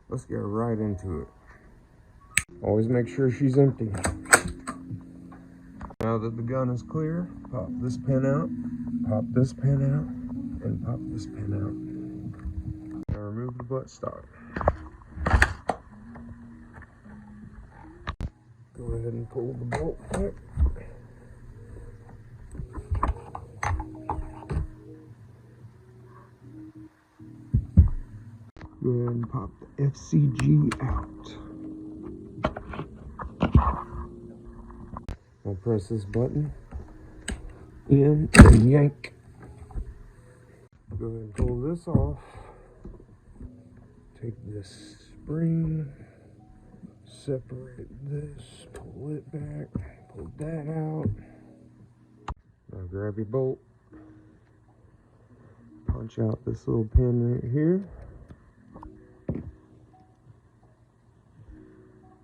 let's get right into it. Always make sure she's empty. Now that the gun is clear, pop this pin out, pop this pin out, and pop this pin out. Now remove the buttstock. Go ahead and pull the bolt back. Go ahead and pop the FCG out. I'll press this button in and yank. Go ahead and pull this off. Take this spring, separate this, pull it back, pull that out. Now grab your bolt, punch out this little pin right here.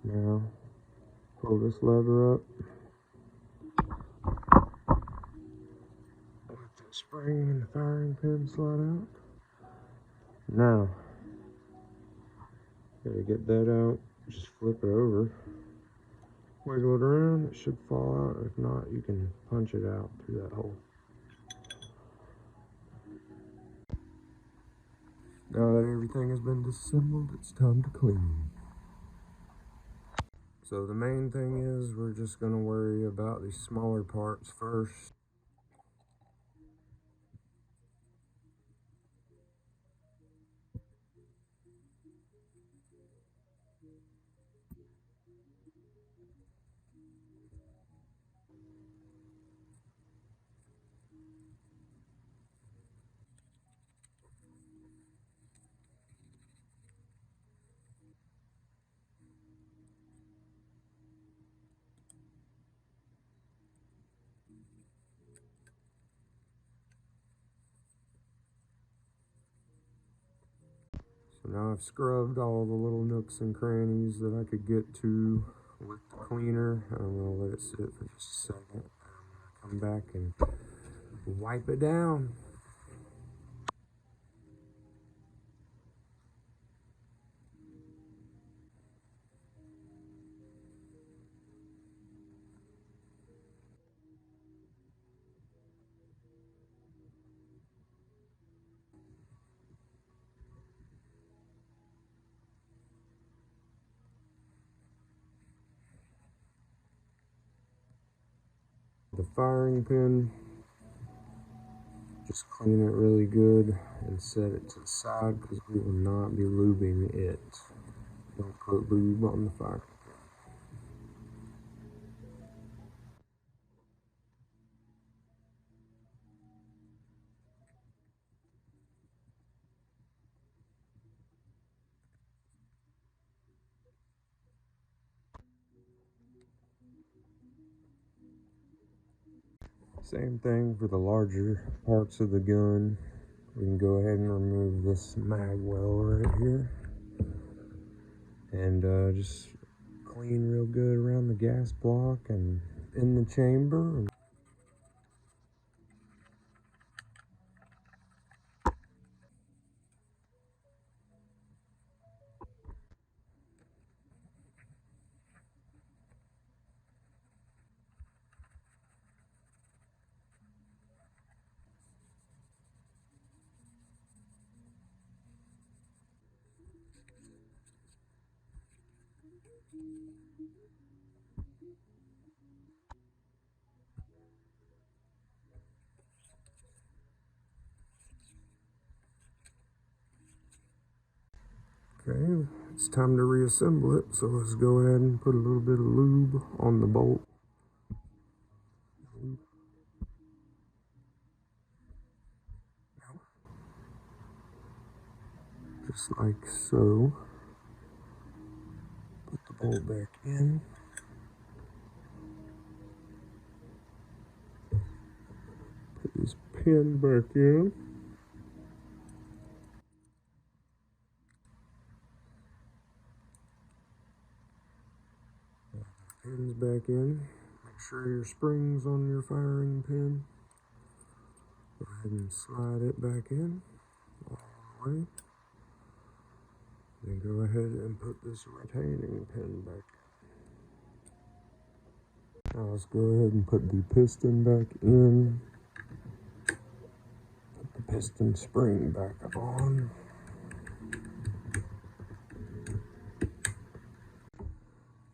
Now pull this lever up. Let the spring and the firing pin slide out. Now, gotta get that out, just flip it over, wiggle it around, it should fall out. If not, you can punch it out through that hole. Now that everything has been disassembled, it's time to clean. So the main thing is we're just gonna worry about these smaller parts first. So now I've scrubbed all the little nooks and crannies that I could get to with the cleaner. I'm gonna let it sit for just a second. I'm gonna come back and wipe it down. The firing pin, just clean it really good and set it to the side because we will not be lubing it. Don't put lube on the firing pin. Same thing for the larger parts of the gun. We can go ahead and remove this mag well right here. And just clean real good around the gas block and in the chamber. Okay, it's time to reassemble it, so let's go ahead and put a little bit of lube on the bolt. Just like so. Put the bolt back in. Put this pin back in. Pins back in. Make sure your spring's on your firing pin. Go ahead and slide it back in all the way. Then go ahead and put this retaining pin back. Now let's go ahead and put the piston back in. Put the piston spring back on.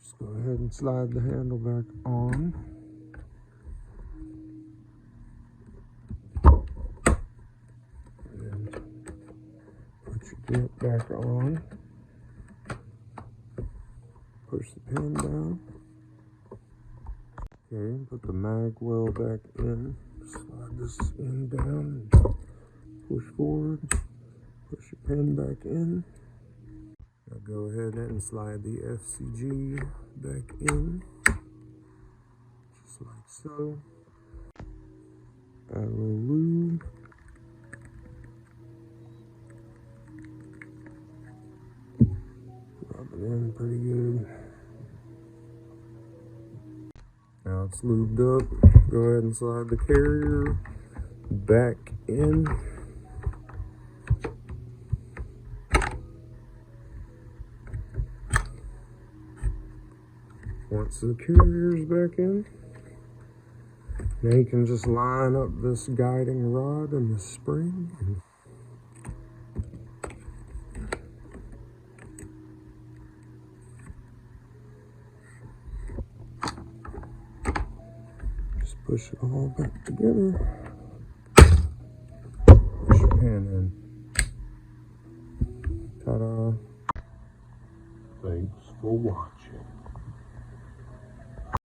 Just go ahead and slide the handle back on. And put your bit back on. Push the pin down. Okay, put the mag well back in. Slide this end down. Push forward. Push your pin back in. Now go ahead and slide the FCG back in. Just like so. Add a little lube. Rub it in pretty good. Now it's lubed up. Go ahead and slide the carrier back in. Once the carrier's back in, now you can just line up this guiding rod and the spring. Just push it all back together. Push your pin in. Ta-da. Thanks for watching.